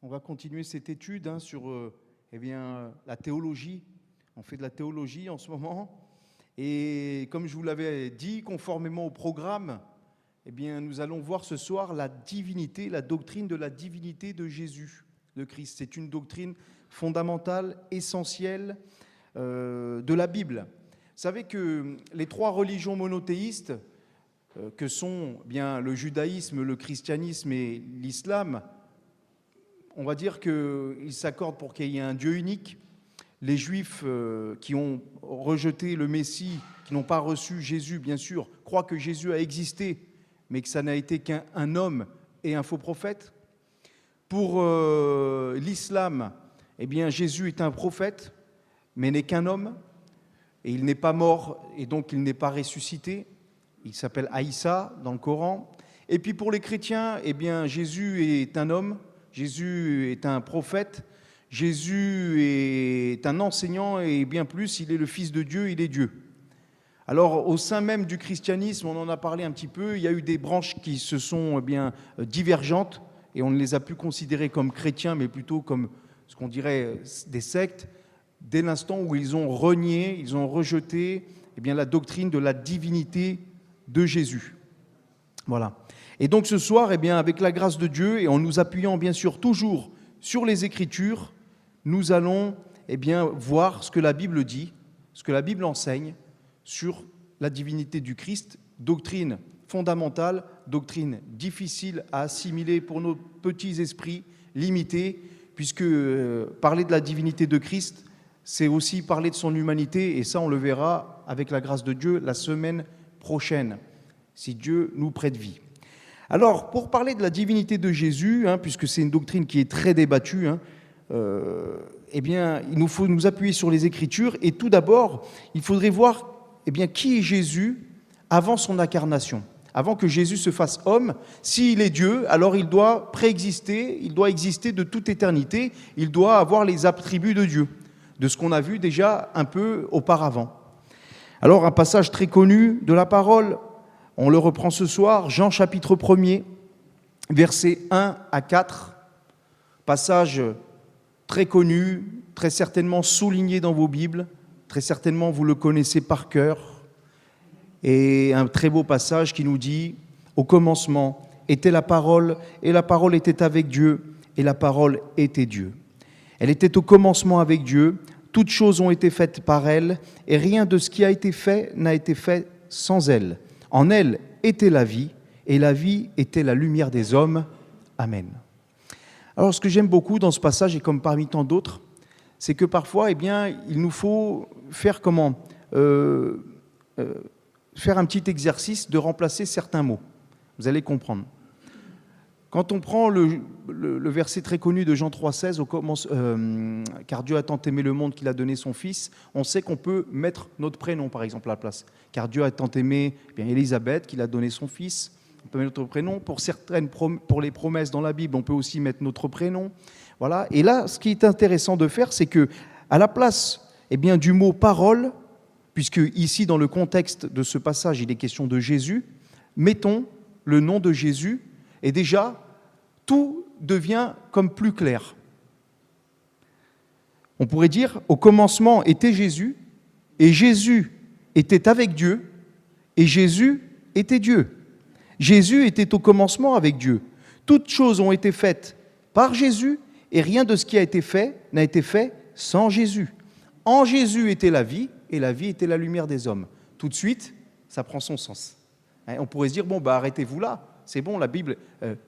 va continuer cette étude sur la théologie. On fait de la théologie en ce moment. Et comme je vous l'avais dit, conformément au programme, nous allons voir ce soir la divinité, la doctrine de la divinité de Jésus, de Christ. C'est une doctrine fondamentale, essentielle de la Bible. Vous savez que les trois religions monothéistes, que sont le judaïsme, le christianisme et l'islam, on va dire qu'ils s'accordent pour qu'il y ait un Dieu unique. Les Juifs qui ont rejeté le Messie, qui n'ont pas reçu Jésus, bien sûr, croient que Jésus a existé, mais que ça n'a été qu'un homme et un faux prophète. Pour l'islam, Jésus est un prophète, mais n'est qu'un homme, et il n'est pas mort, et donc il n'est pas ressuscité. Il s'appelle Aïssa dans le Coran. Et puis pour les chrétiens, Jésus est un homme, Jésus est un prophète, Jésus est un enseignant et bien plus, il est le Fils de Dieu, il est Dieu. Alors au sein même du christianisme, on en a parlé un petit peu, il y a eu des branches qui se sont divergentes et on ne les a plus considérées comme chrétiens, mais plutôt comme ce qu'on dirait des sectes, dès l'instant où ils ont renié, ils ont rejeté la doctrine de la divinité de Jésus. Voilà. Et donc ce soir, avec la grâce de Dieu et en nous appuyant bien sûr toujours sur les Écritures, nous allons voir ce que la Bible dit, ce que la Bible enseigne sur la divinité du Christ, doctrine fondamentale, doctrine difficile à assimiler pour nos petits esprits limités, puisque parler de la divinité de Christ, c'est aussi parler de son humanité, et ça on le verra avec la grâce de Dieu la semaine prochaine, si Dieu nous prête vie. Alors, pour parler de la divinité de Jésus, puisque c'est une doctrine qui est très débattue, il nous faut nous appuyer sur les Écritures, et tout d'abord, il faudrait voir qui est Jésus avant son incarnation. Avant que Jésus se fasse homme, s'il est Dieu, alors il doit préexister, il doit exister de toute éternité, il doit avoir les attributs de Dieu, de ce qu'on a vu déjà un peu auparavant. Alors, un passage très connu de la parole, on le reprend ce soir, Jean chapitre 1er, versets 1 à 4, passage très connu, très certainement souligné dans vos Bibles, très certainement vous le connaissez par cœur, et un très beau passage qui nous dit « Au commencement était la parole, et la parole était avec Dieu, et la parole était Dieu. Elle était au commencement avec Dieu, toutes choses ont été faites par elle, et rien de ce qui a été fait n'a été fait sans elle. En elle était la vie, et la vie était la lumière des hommes. Amen. » Alors, ce que j'aime beaucoup dans ce passage, et comme parmi tant d'autres, c'est que parfois, il nous faut faire faire un petit exercice de remplacer certains mots. Vous allez comprendre. Quand on prend le verset très connu de Jean 3,16, car Dieu a tant aimé le monde qu'il a donné son Fils, on sait qu'on peut mettre notre prénom, par exemple, à la place. Car Dieu a tant aimé Élisabeth qu'il a donné son Fils. On peut mettre notre prénom. Pour les promesses dans la Bible, on peut aussi mettre notre prénom. Voilà. Et là, ce qui est intéressant de faire, c'est que à la place du mot parole, puisque ici, dans le contexte de ce passage, il est question de Jésus, mettons le nom de Jésus. Et déjà, tout devient comme plus clair. On pourrait dire, au commencement était Jésus, et Jésus était avec Dieu, et Jésus était Dieu. Jésus était au commencement avec Dieu. Toutes choses ont été faites par Jésus, et rien de ce qui a été fait n'a été fait sans Jésus. En Jésus était la vie, et la vie était la lumière des hommes. Tout de suite, ça prend son sens. On pourrait se dire, arrêtez-vous là. C'est bon, la Bible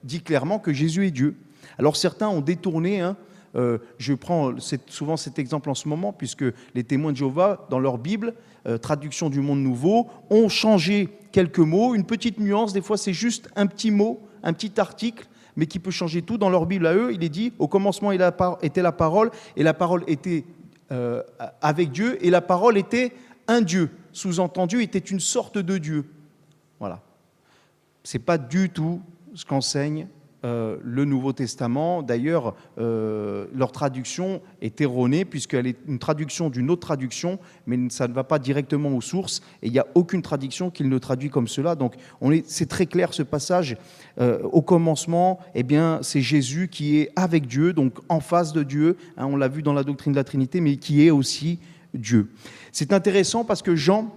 dit clairement que Jésus est Dieu. Alors certains ont détourné, je prends souvent cet exemple en ce moment, puisque les témoins de Jéhovah, dans leur Bible, traduction du Monde Nouveau, ont changé quelques mots, une petite nuance, des fois c'est juste un petit mot, un petit article, mais qui peut changer tout. Dans leur Bible à eux, il est dit, au commencement était la parole, et la parole était avec Dieu, et la parole était un Dieu. Sous-entendu, était une sorte de Dieu. Voilà. Ce n'est pas du tout ce qu'enseigne le Nouveau Testament. D'ailleurs, leur traduction est erronée puisqu'elle est une traduction d'une autre traduction, mais ça ne va pas directement aux sources. Et il n'y a aucune traduction qui le traduit comme cela. Donc, c'est très clair ce passage. Au commencement, eh bien, c'est Jésus qui est avec Dieu, donc en face de Dieu. Hein, on l'a vu dans la doctrine de la Trinité, mais qui est aussi Dieu. C'est intéressant parce que Jean,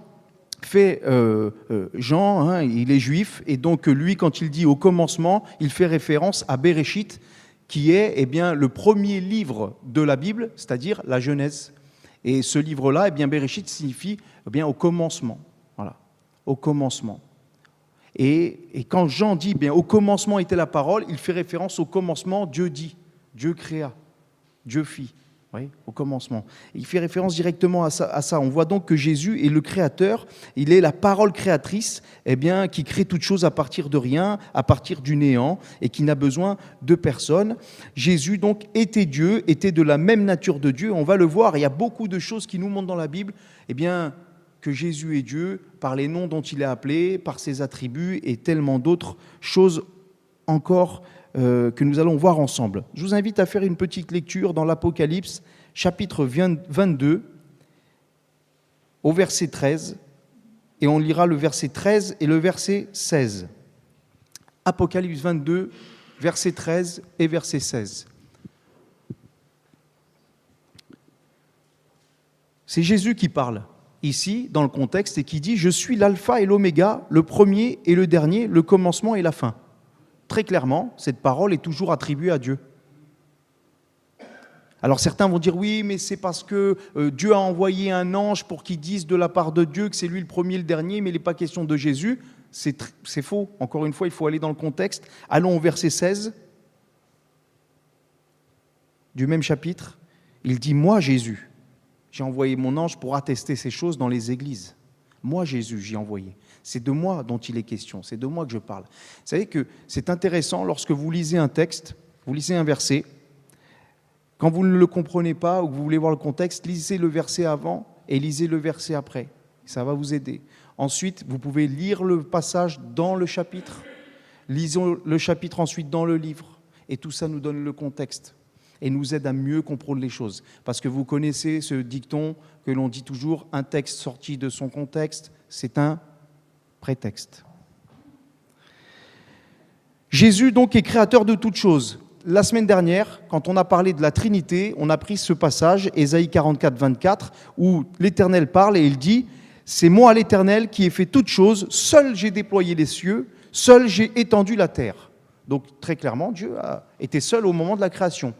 il est juif, et donc lui, quand il dit au commencement, il fait référence à Béréchit, qui est eh bien, le premier livre de la Bible, c'est-à-dire la Genèse. Et ce livre-là, eh bien, Béréchit signifie eh bien, au commencement. Voilà, au commencement. Et quand Jean dit bien, au commencement était la parole, il fait référence au commencement, Dieu dit, Dieu créa, Dieu fit. Oui, au commencement. Il fait référence directement à ça. On voit donc que Jésus est le créateur, il est la parole créatrice eh bien, qui crée toute chose à partir de rien, à partir du néant, et qui n'a besoin de personne. Jésus donc était Dieu, était de la même nature de Dieu. On va le voir, il y a beaucoup de choses qui nous montrent dans la Bible eh bien, que Jésus est Dieu par les noms dont il est appelé, par ses attributs et tellement d'autres choses encore que nous allons voir ensemble. Je vous invite à faire une petite lecture dans l'Apocalypse, chapitre 22, au verset 13, et on lira le verset 13 et le verset 16. Apocalypse 22, verset 13 et verset 16. C'est Jésus qui parle ici, dans le contexte, et qui dit « Je suis l'alpha et l'oméga, le premier et le dernier, le commencement et la fin ». Très clairement, cette parole est toujours attribuée à Dieu. Alors certains vont dire oui, mais c'est parce que Dieu a envoyé un ange pour qu'il dise de la part de Dieu que c'est lui le premier et le dernier, mais il n'est pas question de Jésus. C'est faux. Encore une fois, il faut aller dans le contexte. Allons au verset 16 du même chapitre. Il dit « Moi, Jésus, j'ai envoyé mon ange pour attester ces choses dans les églises. Moi, Jésus, j'ai envoyé. » C'est de moi dont il est question, c'est de moi que je parle. Vous savez que c'est intéressant lorsque vous lisez un texte, vous lisez un verset, quand vous ne le comprenez pas ou que vous voulez voir le contexte, lisez le verset avant et lisez le verset après. Ça va vous aider. Ensuite, vous pouvez lire le passage dans le chapitre, lisons le chapitre ensuite dans le livre, et tout ça nous donne le contexte et nous aide à mieux comprendre les choses. Parce que vous connaissez ce dicton que l'on dit toujours, un texte sorti de son contexte, c'est un prétexte. Jésus donc est créateur de toutes choses. La semaine dernière, quand on a parlé de la Trinité, on a pris ce passage, Ésaïe 44, 24, où l'Éternel parle et il dit « C'est moi l'Éternel qui ai fait toutes choses, seul j'ai déployé les cieux, seul j'ai étendu la terre. » Donc très clairement, Dieu a été seul au moment de la création.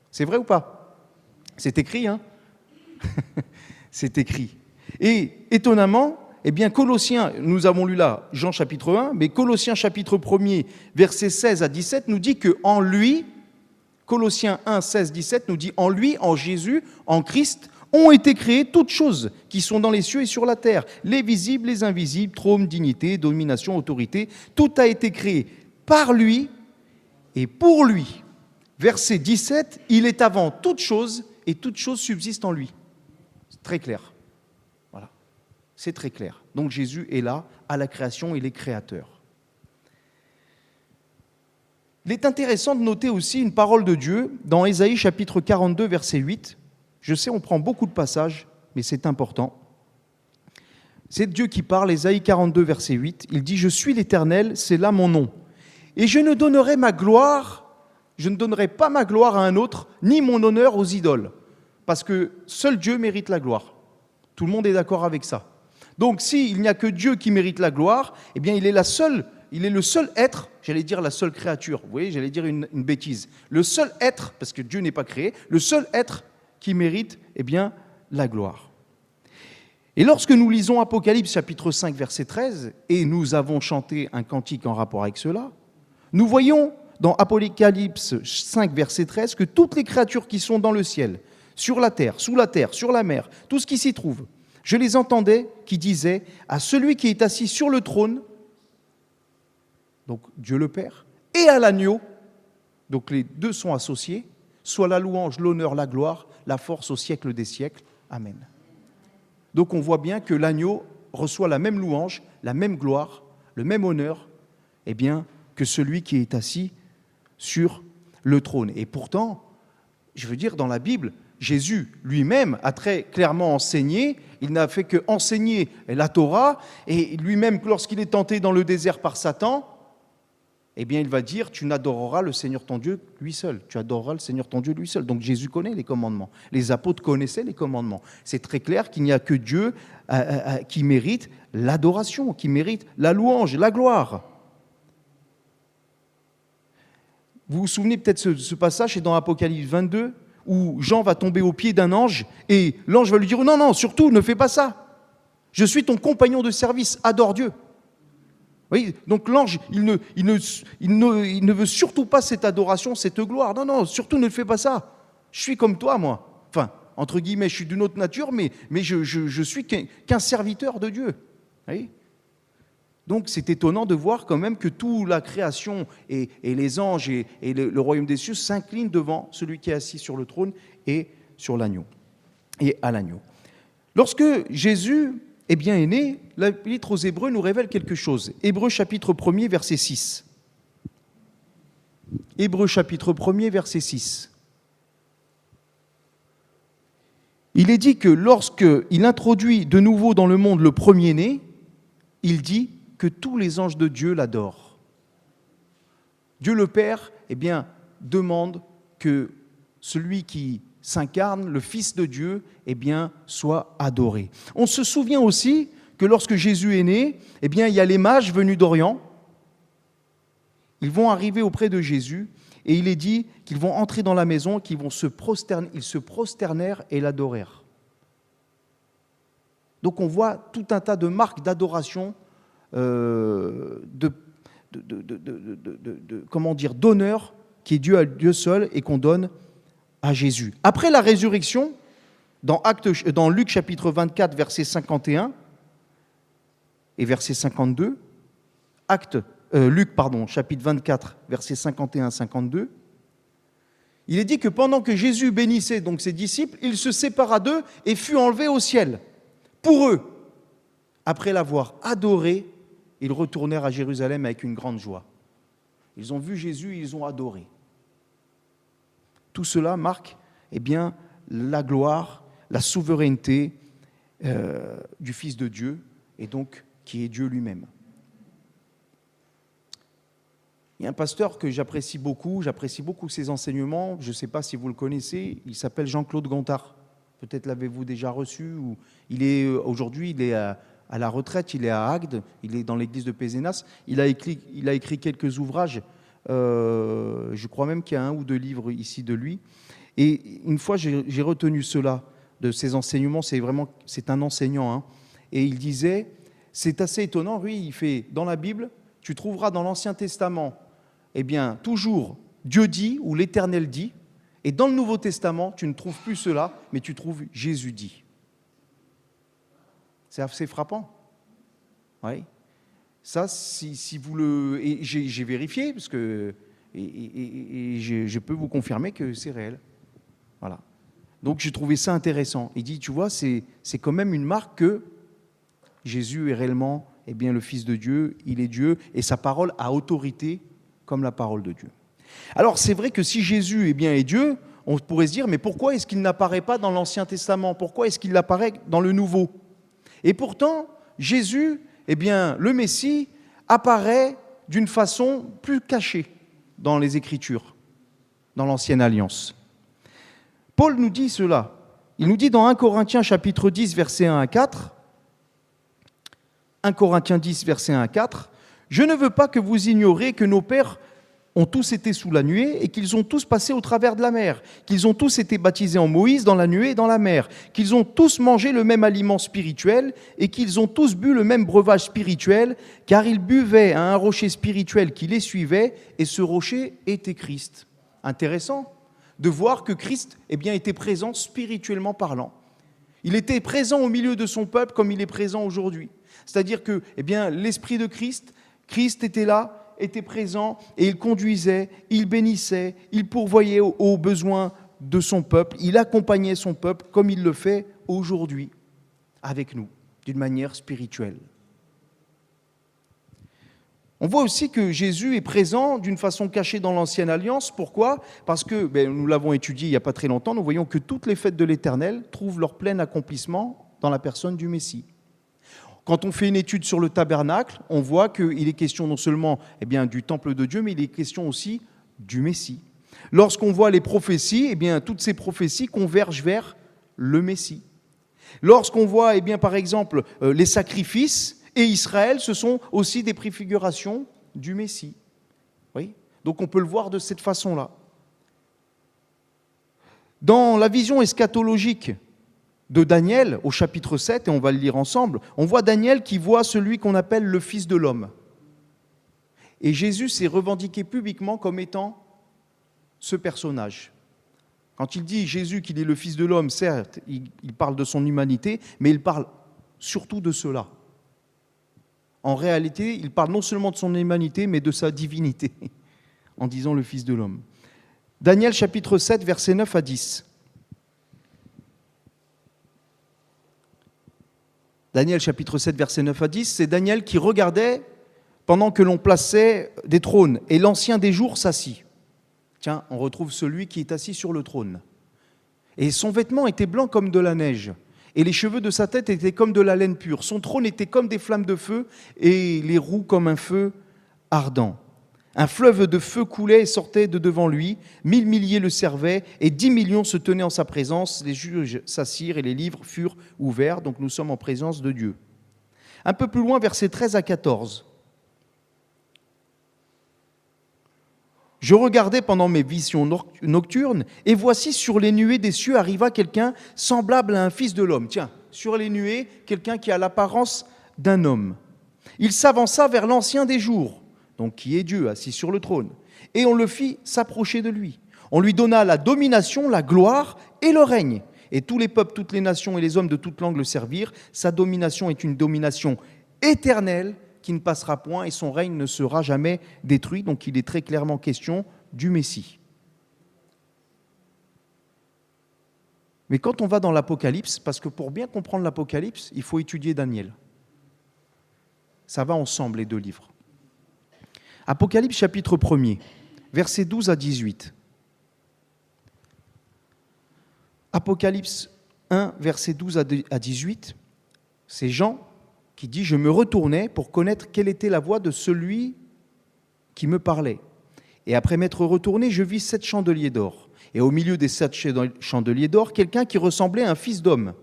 C'est vrai ou pas? C'est écrit, hein? C'est écrit. Et étonnamment, eh bien, Colossiens, nous avons lu là Jean chapitre 1, mais Colossiens chapitre 1er, versets 16 à 17, nous dit qu'en lui, Colossiens 1, 16, 17, nous dit en lui, en Jésus, en Christ, ont été créées toutes choses qui sont dans les cieux et sur la terre, les visibles, les invisibles, trône, dignité, domination, autorité, tout a été créé par lui et pour lui. Verset 17, il est avant toutes choses et toutes choses subsistent en lui. C'est très clair. C'est très clair. Donc Jésus est là, à la création, il est créateur. Il est intéressant de noter aussi une parole de Dieu dans Ésaïe chapitre 42, verset 8. Je sais, on prend beaucoup de passages, mais c'est important. C'est Dieu qui parle, Ésaïe 42, verset 8. Il dit « Je suis l'Éternel, c'est là mon nom. Et je ne donnerai pas ma gloire à un autre, ni mon honneur aux idoles. » Parce que seul Dieu mérite la gloire. Tout le monde est d'accord avec ça. Donc, s'il n'y a que Dieu qui mérite la gloire, eh bien, il est le seul être, j'allais dire la seule créature, vous voyez, j'allais dire une bêtise. Le seul être, parce que Dieu n'est pas créé, le seul être qui mérite, eh bien, la gloire. Et lorsque nous lisons Apocalypse chapitre 5, verset 13, et nous avons chanté un cantique en rapport avec cela, nous voyons dans Apocalypse 5, verset 13, que toutes les créatures qui sont dans le ciel, sur la terre, sur la mer, tout ce qui s'y trouve, je les entendais qui disaient à celui qui est assis sur le trône, donc Dieu le Père, et à l'agneau, donc les deux sont associés, soit la louange, l'honneur, la gloire, la force au siècle des siècles. Amen. Donc on voit bien que l'agneau reçoit la même louange, la même gloire, le même honneur, eh bien, que celui qui est assis sur le trône. Et pourtant, je veux dire, dans la Bible, Jésus lui-même a très clairement enseigné, il n'a fait qu'enseigner la Torah, et lui-même, lorsqu'il est tenté dans le désert par Satan, eh bien, il va dire, tu n'adoreras le Seigneur ton Dieu lui seul. Tu adoreras le Seigneur ton Dieu lui seul. Donc Jésus connaît les commandements. Les apôtres connaissaient les commandements. C'est très clair qu'il n'y a que Dieu qui mérite l'adoration, qui mérite la louange, la gloire. Vous vous souvenez peut-être de ce passage, c'est dans Apocalypse 22, où Jean va tomber aux pieds d'un ange, et l'ange va lui dire, non, non, surtout, ne fais pas ça. Je suis ton compagnon de service, adore Dieu. Oui, donc l'ange, il ne veut surtout pas cette adoration, cette gloire. Non, non, surtout ne fais pas ça. Je suis comme toi, moi. Enfin, entre guillemets, je suis d'une autre nature, mais je suis qu'un serviteur de Dieu. Oui. Donc c'est étonnant de voir quand même que toute la création et les anges et le royaume des cieux s'inclinent devant celui qui est assis sur le trône et sur l'agneau, et à l'agneau. Lorsque Jésus est né, l'Épître aux Hébreux nous révèle quelque chose. Hébreux chapitre 1er, verset 6. Hébreux chapitre 1er, verset 6. Il est dit que lorsqu'il introduit de nouveau dans le monde le premier-né, il dit que tous les anges de Dieu l'adorent. Dieu le Père, demande que celui qui s'incarne, le Fils de Dieu, soit adoré. On se souvient aussi que lorsque Jésus est né, il y a les mages venus d'Orient. Ils vont arriver auprès de Jésus et il est dit qu'ils vont entrer dans la maison, qu'ils vont se prosternèrent et l'adorèrent. Donc on voit tout un tas de marques d'adoration, d'honneur qui est dû à Dieu seul et qu'on donne à Jésus. Après la résurrection, dans Luc chapitre 24, verset 51 et verset 52, Luc, chapitre 24, verset 51-52, il est dit que pendant que Jésus bénissait donc ses disciples, il se sépara d'eux et fut enlevé au ciel. Pour eux, après l'avoir adoré, ils retournèrent à Jérusalem avec une grande joie. Ils ont vu Jésus, ils ont adoré. Tout cela marque la gloire, la souveraineté du Fils de Dieu, et donc qui est Dieu lui-même. Il y a un pasteur que j'apprécie beaucoup ses enseignements, je ne sais pas si vous le connaissez, il s'appelle Jean-Claude Gontard. Peut-être l'avez-vous déjà reçu. Aujourd'hui, il est à la retraite, il est à Agde, il est dans l'église de Pézenas. Il a écrit quelques ouvrages, je crois même qu'il y a 1 ou 2 livres ici de lui. Et une fois, j'ai retenu cela, de ses enseignements, c'est un enseignant, et il disait, c'est assez étonnant, oui, il fait, dans la Bible, tu trouveras dans l'Ancien Testament, toujours Dieu dit ou l'Éternel dit, et dans le Nouveau Testament, tu ne trouves plus cela, mais tu trouves Jésus dit. C'est assez frappant. Oui. Ça, si vous le... Et j'ai vérifié, parce que... Et je peux vous confirmer que c'est réel. Voilà. Donc, j'ai trouvé ça intéressant. Il dit, tu vois, c'est quand même une marque que Jésus est réellement le Fils de Dieu, il est Dieu, et sa parole a autorité comme la parole de Dieu. Alors, c'est vrai que si Jésus est Dieu, on pourrait se dire, mais pourquoi est-ce qu'il n'apparaît pas dans l'Ancien Testament ? Pourquoi est-ce qu'il apparaît dans le Nouveau ? Et pourtant, Jésus, le Messie, apparaît d'une façon plus cachée dans les Écritures, dans l'Ancienne Alliance. Paul nous dit cela. Il nous dit dans 1 Corinthiens chapitre 10, versets 1 à 4, 1 Corinthiens 10, versets 1 à 4, « Je ne veux pas que vous ignoriez que nos pères ont tous été sous la nuée et qu'ils ont tous passé au travers de la mer, qu'ils ont tous été baptisés en Moïse dans la nuée et dans la mer, qu'ils ont tous mangé le même aliment spirituel et qu'ils ont tous bu le même breuvage spirituel, car ils buvaient à un rocher spirituel qui les suivait et ce rocher était Christ. » Intéressant de voir que Christ était présent spirituellement parlant. Il était présent au milieu de son peuple comme il est présent aujourd'hui. C'est-à-dire que l'Esprit de Christ était là, était présent et il conduisait, il bénissait, il pourvoyait aux besoins de son peuple, il accompagnait son peuple comme il le fait aujourd'hui avec nous, d'une manière spirituelle. On voit aussi que Jésus est présent d'une façon cachée dans l'Ancienne Alliance. Pourquoi ? Parce que, nous l'avons étudié il n'y a pas très longtemps, nous voyons que toutes les fêtes de l'Éternel trouvent leur plein accomplissement dans la personne du Messie. Quand on fait une étude sur le tabernacle, on voit qu'il est question non seulement du temple de Dieu, mais il est question aussi du Messie. Lorsqu'on voit les prophéties, toutes ces prophéties convergent vers le Messie. Lorsqu'on voit, par exemple, les sacrifices et Israël, ce sont aussi des préfigurations du Messie. Oui ? Donc on peut le voir de cette façon-là. Dans la vision eschatologique de Daniel, au chapitre 7, et on va le lire ensemble, on voit Daniel qui voit celui qu'on appelle le Fils de l'homme. Et Jésus s'est revendiqué publiquement comme étant ce personnage. Quand il dit Jésus qu'il est le Fils de l'homme, certes, il parle de son humanité, mais il parle surtout de cela. En réalité, il parle non seulement de son humanité, mais de sa divinité, en disant le Fils de l'homme. Daniel chapitre 7, versets 9 à 10. Daniel chapitre 7, versets 9 à 10, c'est Daniel qui regardait pendant que l'on plaçait des trônes, et l'Ancien des jours s'assit. Tiens, on retrouve celui qui est assis sur le trône. Et son vêtement était blanc comme de la neige, et les cheveux de sa tête étaient comme de la laine pure. Son trône était comme des flammes de feu, et les roues comme un feu ardent. Un fleuve de feu coulait et sortait de devant lui. 1000 milliers le servaient, et 10 millions se tenaient en sa présence. Les juges s'assirent, et les livres furent ouverts. Donc nous sommes en présence de Dieu. Un peu plus loin, versets 13 à 14. Je regardais pendant mes visions nocturnes, et voici sur les nuées des cieux arriva quelqu'un semblable à un fils de l'homme. Tiens, sur les nuées, quelqu'un qui a l'apparence d'un homme. Il s'avança vers l'Ancien des jours, donc qui est Dieu, assis sur le trône, et on le fit s'approcher de lui. On lui donna la domination, la gloire et le règne. Et tous les peuples, toutes les nations et les hommes de toute langue le servirent. Sa domination est une domination éternelle, qui ne passera point, et son règne ne sera jamais détruit. Donc il est très clairement question du Messie. Mais quand on va dans l'Apocalypse, parce que pour bien comprendre l'Apocalypse, il faut étudier Daniel. Ça va ensemble, les deux livres. Apocalypse chapitre 1er, versets 12 à 18. Apocalypse 1, versets 12 à 18, c'est Jean qui dit « Je me retournais pour connaître quelle était la voix de celui qui me parlait. Et après m'être retourné, je vis 7 chandeliers d'or. Et au milieu des 7 chandeliers d'or, quelqu'un qui ressemblait à un fils d'homme,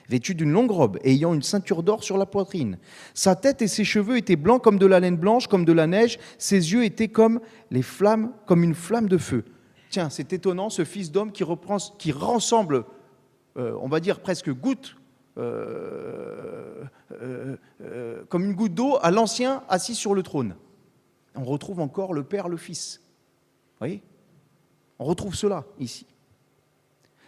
vêtu d'une longue robe et ayant une ceinture d'or sur la poitrine. Sa tête et ses cheveux étaient blancs comme de la laine blanche, comme de la neige. Ses yeux étaient comme une flamme de feu. » Tiens, c'est étonnant, ce fils d'homme qui ressemble, on va dire presque goutte, comme une goutte d'eau à l'ancien assis sur le trône. On retrouve encore le Père, le Fils. Vous voyez ? On retrouve cela ici.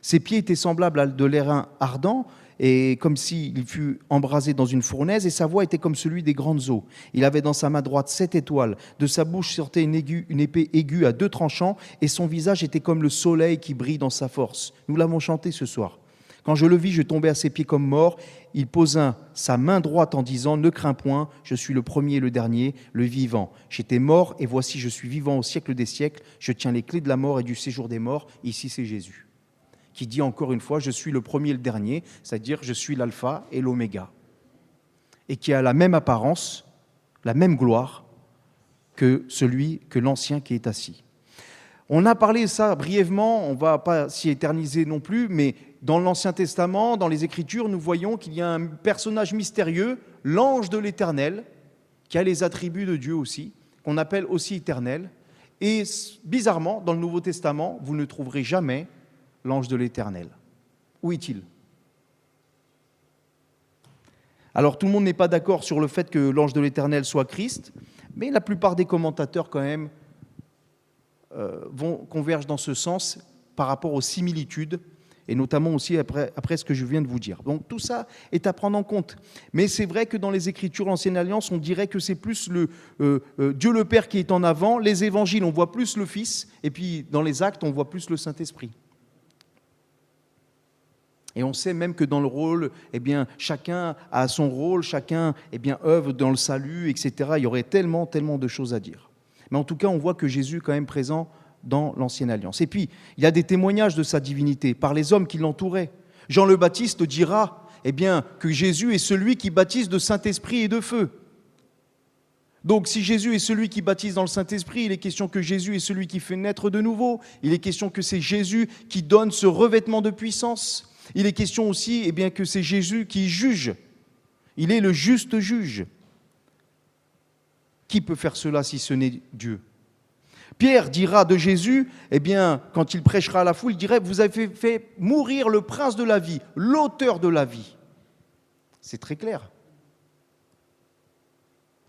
Ses pieds étaient semblables à de l'airain ardent, et comme s'il fût embrasé dans une fournaise, et sa voix était comme celui des grandes eaux. Il avait dans sa main droite 7 étoiles. De sa bouche sortait une épée aiguë à 2 tranchants, et son visage était comme le soleil qui brille dans sa force. Nous l'avons chanté ce soir. Quand je le vis, je tombais à ses pieds comme mort. Il posa sa main droite en disant « Ne crains point, je suis le premier et le dernier, le vivant. J'étais mort, et voici, je suis vivant au siècle des siècles. Je tiens les clés de la mort et du séjour des morts. » Ici, c'est Jésus qui dit encore une fois « Je suis le premier et le dernier », c'est-à-dire « Je suis l'alpha et l'oméga », et qui a la même apparence, la même gloire que l'ancien qui est assis. On a parlé de ça brièvement, on ne va pas s'y éterniser non plus, mais dans l'Ancien Testament, dans les Écritures, nous voyons qu'il y a un personnage mystérieux, l'ange de l'Éternel, qui a les attributs de Dieu aussi, qu'on appelle aussi éternel. Et bizarrement, dans le Nouveau Testament, vous ne trouverez jamais l'ange de l'Éternel. Où est-il ? Alors tout le monde n'est pas d'accord sur le fait que l'ange de l'Éternel soit Christ, mais la plupart des commentateurs quand même convergent dans ce sens par rapport aux similitudes, et notamment aussi après ce que je viens de vous dire. Donc tout ça est à prendre en compte. Mais c'est vrai que dans les Écritures, l'Ancienne Alliance, on dirait que c'est plus Dieu le Père qui est en avant, les Évangiles, on voit plus le Fils, et puis dans les Actes, on voit plus le Saint-Esprit. Et on sait même que dans le rôle, chacun a son rôle, chacun œuvre dans le salut, etc. Il y aurait tellement de choses à dire. Mais en tout cas, on voit que Jésus est quand même présent dans l'Ancienne Alliance. Et puis, il y a des témoignages de sa divinité par les hommes qui l'entouraient. Jean le Baptiste dira que Jésus est celui qui baptise de Saint-Esprit et de feu. Donc, si Jésus est celui qui baptise dans le Saint-Esprit, il est question que Jésus est celui qui fait naître de nouveau. Il est question que c'est Jésus qui donne ce revêtement de puissance. Il est question aussi que c'est Jésus qui juge. Il est le juste juge. Qui peut faire cela si ce n'est Dieu ? Pierre dira de Jésus, quand il prêchera à la foule, il dirait « Vous avez fait mourir le prince de la vie, l'auteur de la vie. » C'est très clair.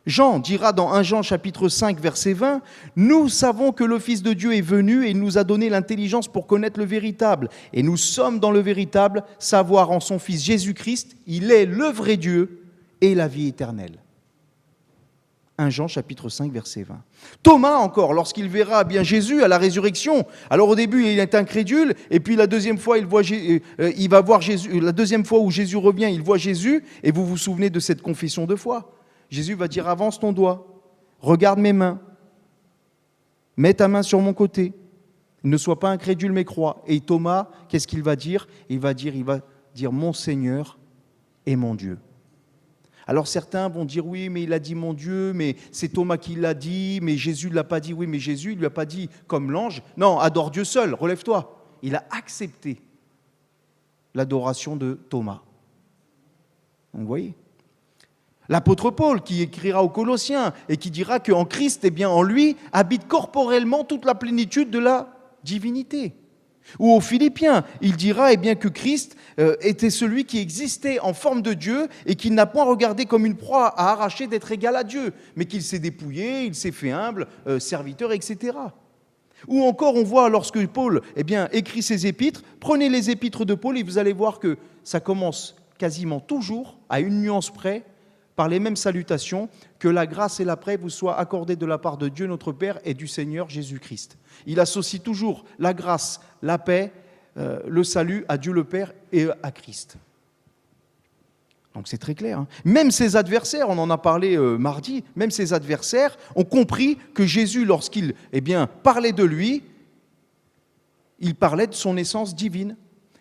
Jean dira dans 1 Jean chapitre 5 verset 20 « Nous savons que le Fils de Dieu est venu et il nous a donné l'intelligence pour connaître le véritable. Et nous sommes dans le véritable, savoir en son Fils Jésus-Christ, il est le vrai Dieu et la vie éternelle. » 1 Jean chapitre 5 verset 20. Thomas encore, lorsqu'il verra Jésus à la résurrection, alors au début il est incrédule, et puis la deuxième fois il va voir Jésus, la deuxième fois où Jésus revient, il voit Jésus, et vous vous souvenez de cette confession de foi. Jésus va dire « Avance ton doigt, regarde mes mains, mets ta main sur mon côté, ne sois pas incrédule mais crois. » Et Thomas, qu'est-ce qu'il va dire ? Il va dire « Mon Seigneur et mon Dieu ». Alors certains vont dire « Oui, mais il a dit mon Dieu, mais c'est Thomas qui l'a dit, mais Jésus ne l'a pas dit. » Oui, mais Jésus ne lui a pas dit comme l'ange. Non, adore Dieu seul, relève-toi. Il a accepté l'adoration de Thomas. Vous voyez ? L'apôtre Paul qui écrira aux Colossiens et qui dira qu'en Christ, en lui, habite corporellement toute la plénitude de la divinité. Ou aux Philippiens, il dira que Christ était celui qui existait en forme de Dieu et qu'il n'a point regardé comme une proie à arracher d'être égal à Dieu, mais qu'il s'est dépouillé, il s'est fait humble, serviteur, etc. Ou encore, on voit lorsque Paul écrit ses épîtres, prenez les épîtres de Paul et vous allez voir que ça commence quasiment toujours, à une nuance près, par les mêmes salutations, que la grâce et la paix vous soient accordées de la part de Dieu notre Père et du Seigneur Jésus-Christ. Il associe toujours la grâce, la paix, le salut à Dieu le Père et à Christ. Donc c'est très clair. Même ses adversaires, on en a parlé mardi, même ses adversaires ont compris que Jésus, lorsqu'il parlait de lui, il parlait de son essence divine.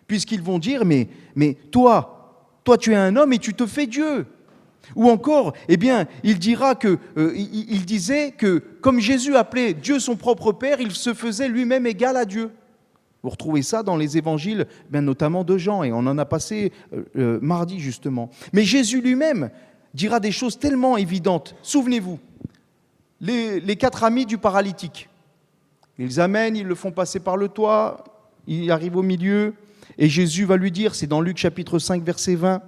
Puisqu'ils vont dire, mais toi tu es un homme et tu te fais Dieu. Ou encore, il dira il disait que comme Jésus appelait Dieu son propre Père, il se faisait lui-même égal à Dieu. Vous retrouvez ça dans les évangiles, notamment de Jean, et on en a passé mardi justement. Mais Jésus lui-même dira des choses tellement évidentes. Souvenez-vous, les 4 amis du paralytique, ils amènent, ils le font passer par le toit, il arrive au milieu, et Jésus va lui dire, c'est dans Luc chapitre 5 verset 20,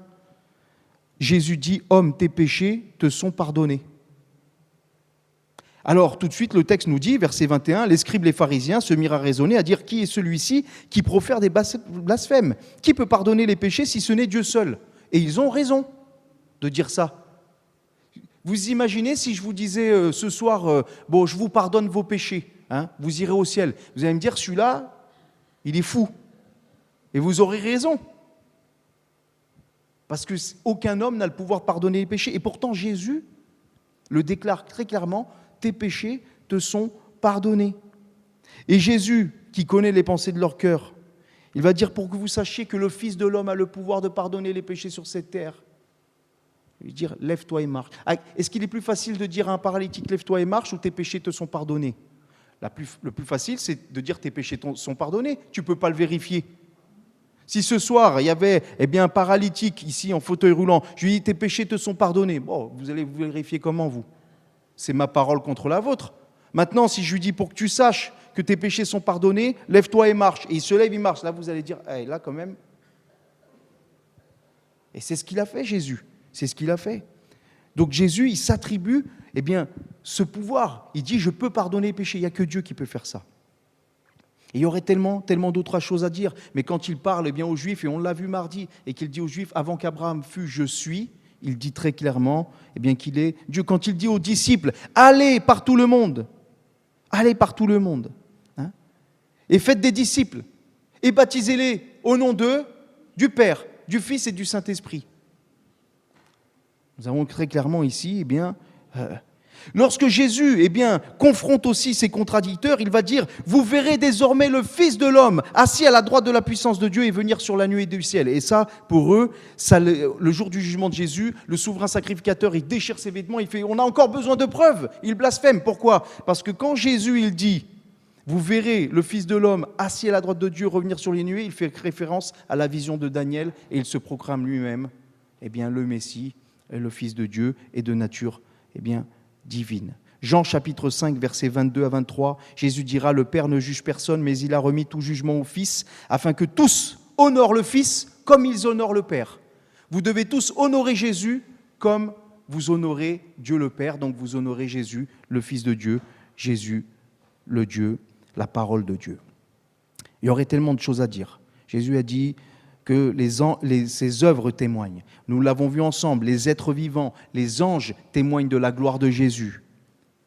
Jésus dit « Homme, tes péchés te sont pardonnés ». Alors, tout de suite, le texte nous dit, verset 21, « Les scribes, les pharisiens se mirent à raisonner, à dire « Qui est celui-ci qui profère des blasphèmes ? Qui peut pardonner les péchés si ce n'est Dieu seul ?» Et ils ont raison de dire ça. Vous imaginez si je vous disais ce soir, je vous pardonne vos péchés, vous irez au ciel. Vous allez me dire, celui-là, il est fou. Et vous aurez raison. Parce qu'aucun homme n'a le pouvoir de pardonner les péchés. Et pourtant, Jésus le déclare très clairement, tes péchés te sont pardonnés. Et Jésus, qui connaît les pensées de leur cœur, il va dire, pour que vous sachiez que le Fils de l'homme a le pouvoir de pardonner les péchés sur cette terre. Il va dire, lève-toi et marche. Est-ce qu'il est plus facile de dire à un paralytique, lève-toi et marche, ou tes péchés te sont pardonnés ? Le plus facile, c'est de dire, tes péchés sont pardonnés. Tu ne peux pas le vérifier. Si ce soir, il y avait un paralytique ici en fauteuil roulant, je lui dis, tes péchés te sont pardonnés. Bon, vous allez vous vérifier comment, vous ? C'est ma parole contre la vôtre. Maintenant, si je lui dis, pour que tu saches que tes péchés sont pardonnés, lève-toi et marche. Et il se lève, il marche. Là, vous allez dire, là, quand même. Et c'est ce qu'il a fait, Jésus. C'est ce qu'il a fait. Donc Jésus, il s'attribue ce pouvoir. Il dit, je peux pardonner les péchés. Il n'y a que Dieu qui peut faire ça. Et il y aurait tellement d'autres choses à dire. Mais quand il parle aux Juifs, et on l'a vu mardi, et qu'il dit aux Juifs, avant qu'Abraham fût, je suis, il dit très clairement qu'il est Dieu. Quand il dit aux disciples, allez par tout le monde, et faites des disciples, et baptisez-les au nom d'eux, du Père, du Fils et du Saint-Esprit. Nous avons très clairement ici, lorsque Jésus confronte aussi ses contradicteurs, il va dire « Vous verrez désormais le Fils de l'homme assis à la droite de la puissance de Dieu et venir sur la nuée du ciel. » Et ça, pour eux, le jour du jugement de Jésus, le souverain sacrificateur, il déchire ses vêtements, il fait « On a encore besoin de preuves !» Il blasphème. Pourquoi ? Parce que quand Jésus, il dit « Vous verrez le Fils de l'homme assis à la droite de Dieu revenir sur les nuées », il fait référence à la vision de Daniel et il se proclame lui-même le Messie, le Fils de Dieu et de nature divine. Jean chapitre 5, versets 22 à 23, Jésus dira « Le Père ne juge personne, mais il a remis tout jugement au Fils, afin que tous honorent le Fils comme ils honorent le Père. » Vous devez tous honorer Jésus comme vous honorez Dieu le Père, donc vous honorez Jésus, le Fils de Dieu, Jésus, le Dieu, la parole de Dieu. Il y aurait tellement de choses à dire. Jésus a dit que ses œuvres témoignent. Nous l'avons vu ensemble, les êtres vivants, les anges témoignent de la gloire de Jésus,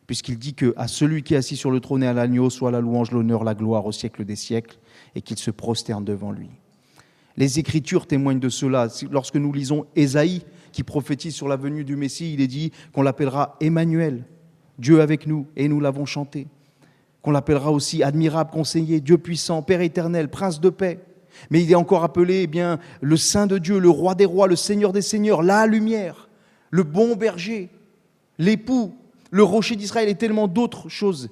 puisqu'il dit qu'à celui qui est assis sur le trône et à l'agneau soit la louange, l'honneur, la gloire au siècle des siècles, et qu'il se prosterne devant lui. Les Écritures témoignent de cela. Lorsque nous lisons Ésaïe, qui prophétise sur la venue du Messie, il est dit qu'on l'appellera Emmanuel, Dieu avec nous, et nous l'avons chanté. Qu'on l'appellera aussi admirable conseiller, Dieu puissant, Père éternel, prince de paix. Mais il est encore appelé le Saint de Dieu, le Roi des rois, le Seigneur des seigneurs, la lumière, le bon berger, l'époux, le rocher d'Israël et tellement d'autres choses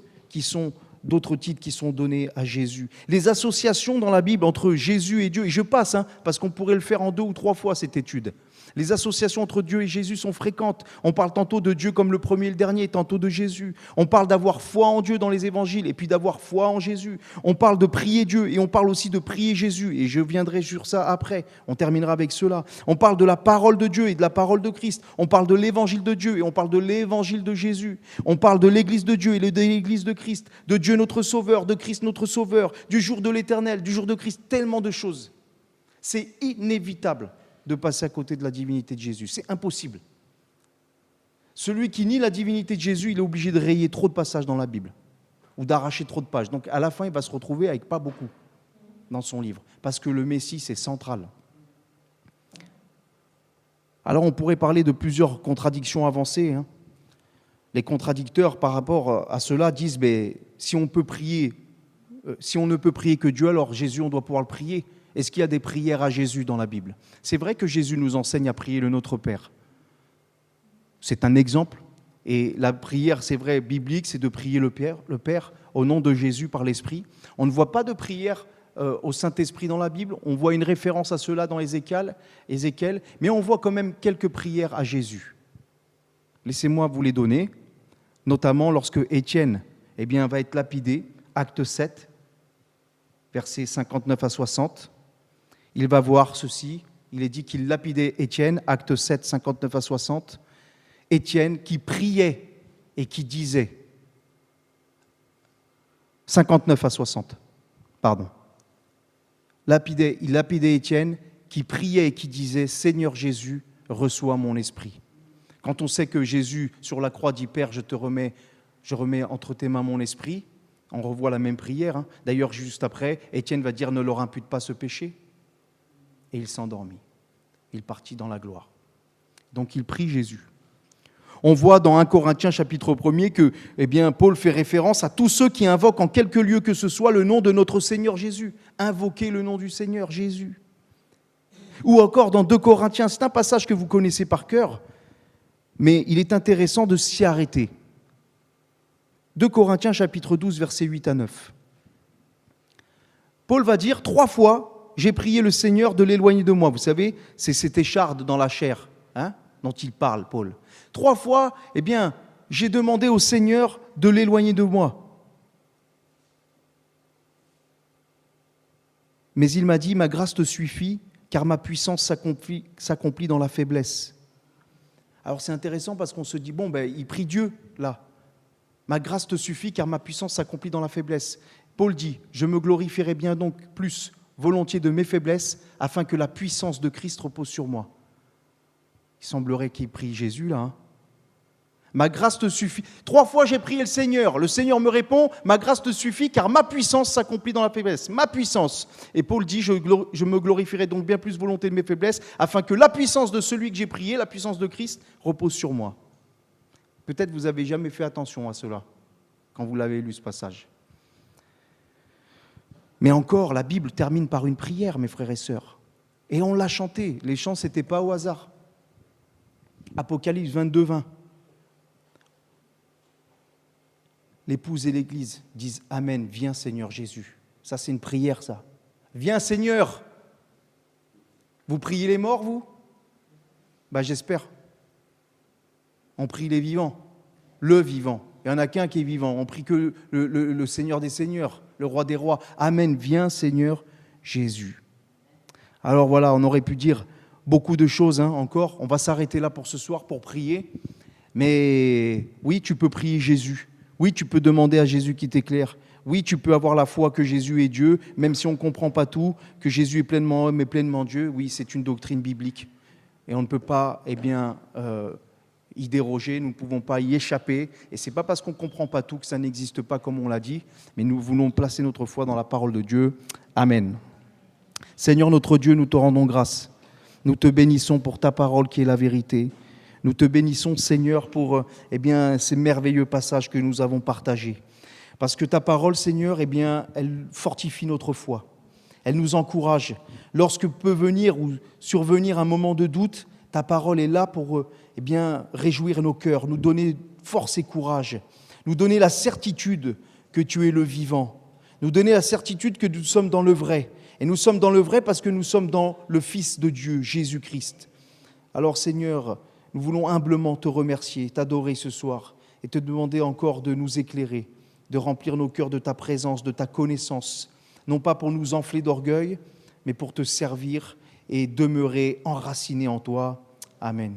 d'autres titres qui sont donnés à Jésus. Les associations dans la Bible entre Jésus et Dieu, et je passe, parce qu'on pourrait le faire en 2 ou 3 fois cette étude. Les associations entre Dieu et Jésus sont fréquentes. On parle tantôt de Dieu comme le premier et le dernier, tantôt de Jésus. On parle d'avoir foi en Dieu dans les évangiles et puis d'avoir foi en Jésus. On parle de prier Dieu et on parle aussi de prier Jésus. Et je viendrai sur ça après. On terminera avec cela. On parle de la parole de Dieu et de la parole de Christ. On parle de l'évangile de Dieu et on parle de l'évangile de Jésus. On parle de l'église de Dieu et de l'église de Christ, de Dieu notre Sauveur, de Christ notre Sauveur, du jour de l'éternel, du jour de Christ. Tellement de choses. C'est inévitable de passer à côté de la divinité de Jésus. C'est impossible. Celui qui nie la divinité de Jésus, il est obligé de rayer trop de passages dans la Bible ou d'arracher trop de pages. Donc à la fin, il va se retrouver avec pas beaucoup dans son livre, parce que le Messie, c'est central. Alors on pourrait parler de plusieurs contradictions avancées. Les contradicteurs par rapport à cela disent si on ne peut prier que Dieu, alors Jésus, on doit pouvoir le prier. Est-ce qu'il y a des prières à Jésus dans la Bible ? C'est vrai que Jésus nous enseigne à prier le Notre Père. C'est un exemple. Et la prière, c'est vrai, biblique, c'est de prier le Père au nom de Jésus par l'Esprit. On ne voit pas de prière au Saint-Esprit dans la Bible. On voit une référence à cela dans Ézéchiel, mais on voit quand même quelques prières à Jésus. Laissez-moi vous les donner, notamment lorsque Étienne va être lapidé, acte 7, versets 59 à 60. Il va voir ceci, il est dit qu'il lapidait Étienne, acte 7, 59 à 60. Étienne qui priait et qui disait, 59 à 60, pardon. Il lapidait Étienne qui priait et qui disait, Seigneur Jésus, reçois mon esprit. Quand on sait que Jésus, sur la croix, dit, Père, je remets entre tes mains mon esprit, on revoit la même prière. D'ailleurs, juste après, Étienne va dire, ne leur impute pas ce péché. Et il s'endormit. Il partit dans la gloire. Donc il prie Jésus. On voit dans 1 Corinthiens chapitre 1er que Paul fait référence à tous ceux qui invoquent en quelque lieu que ce soit le nom de notre Seigneur Jésus. Invoquez le nom du Seigneur Jésus. Ou encore dans 2 Corinthiens, c'est un passage que vous connaissez par cœur, mais il est intéressant de s'y arrêter. 2 Corinthiens chapitre 12, versets 8 à 9. Paul va dire 3 fois, j'ai prié le Seigneur de l'éloigner de moi. Vous savez, c'est cette écharde dans la chair dont il parle, Paul. 3 fois, j'ai demandé au Seigneur de l'éloigner de moi. Mais il m'a dit, ma grâce te suffit, car ma puissance s'accomplit dans la faiblesse. Alors c'est intéressant parce qu'on se dit, il prie Dieu, là. Ma grâce te suffit, car ma puissance s'accomplit dans la faiblesse. Paul dit, je me glorifierai bien donc plus volontiers de mes faiblesses, afin que la puissance de Christ repose sur moi. Il semblerait qu'il prie Jésus, là. Ma grâce te suffit. 3 fois j'ai prié le Seigneur me répond, ma grâce te suffit car ma puissance s'accomplit dans la faiblesse. Ma puissance. Et Paul dit, je me glorifierai donc bien plus volonté de mes faiblesses, afin que la puissance de celui que j'ai prié, la puissance de Christ, repose sur moi. Peut-être vous n'avez jamais fait attention à cela, quand vous l'avez lu ce passage. Mais encore, la Bible termine par une prière, mes frères et sœurs. Et on l'a chanté. Les chants, ce n'était pas au hasard. Apocalypse 22, 20. L'épouse et l'Église disent « Amen, viens Seigneur Jésus ». Ça, c'est une prière, ça. « Viens Seigneur ». Vous priez les morts, vous ? J'espère. On prie les vivants, le vivant. Il n'y en a qu'un qui est vivant. On prie que le Seigneur des Seigneurs, le Roi des Rois. « Amen, viens Seigneur Jésus ». Alors voilà, on aurait pu dire beaucoup de choses encore. On va s'arrêter là pour ce soir, pour prier. Mais oui, tu peux prier Jésus. Oui, tu peux demander à Jésus qui t'éclaire. Oui, tu peux avoir la foi que Jésus est Dieu, même si on ne comprend pas tout, que Jésus est pleinement homme et pleinement Dieu. Oui, c'est une doctrine biblique. Et on ne peut pas y déroger, nous ne pouvons pas y échapper. Et ce n'est pas parce qu'on ne comprend pas tout que ça n'existe pas comme on l'a dit, mais nous voulons placer notre foi dans la parole de Dieu. Amen. Seigneur notre Dieu, nous te rendons grâce. Nous te bénissons pour ta parole qui est la vérité. Nous te bénissons, Seigneur, pour ces merveilleux passages que nous avons partagés. Parce que ta parole, Seigneur, elle fortifie notre foi. Elle nous encourage. Lorsque peut venir ou survenir un moment de doute, ta parole est là pour réjouir nos cœurs, nous donner force et courage, nous donner la certitude que tu es le vivant, nous donner la certitude que nous sommes dans le vrai. Et nous sommes dans le vrai parce que nous sommes dans le Fils de Dieu, Jésus-Christ. Alors, Seigneur, nous voulons humblement te remercier, t'adorer ce soir et te demander encore de nous éclairer, de remplir nos cœurs de ta présence, de ta connaissance, non pas pour nous enfler d'orgueil, mais pour te servir et demeurer enracinés en toi. Amen.